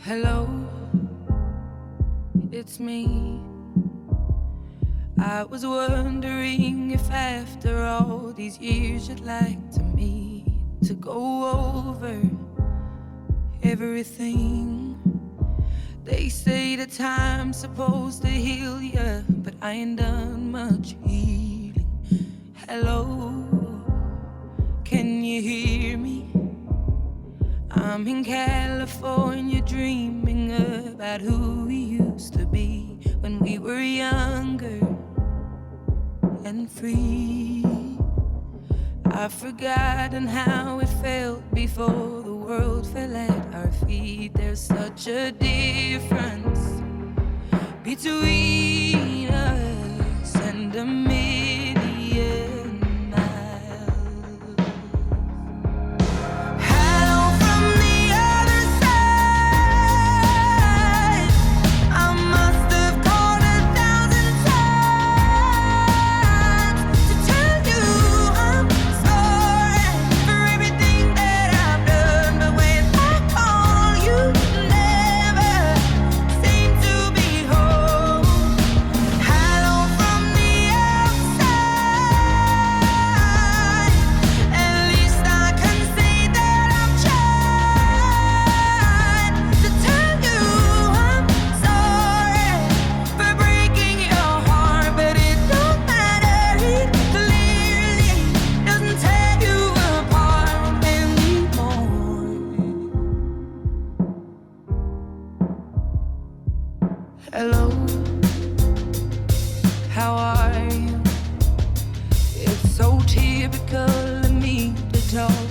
Hello, it's me. I was wondering if after all these years you'd like to meet to go over everything. They say the time's supposed to heal ya, but I ain't done much healing. Hello, can you hear me? I'm in California dreaming about who we used to be when we were younger and free. I've forgotten how it felt before the world fell at our feet. There's such a difference between us and a million miles. Hello from the other side. I must have called 1,000 times to tell you I'm sorry for everything that I've done. But when I call, you never seem to be home. Hello from the outside. At least I can say that I've tried to tell you I'm sorry for breaking your heart. But it don't matter, it clearly doesn't tear you apart anymore. Hello, how are you? It's so typical of me to talk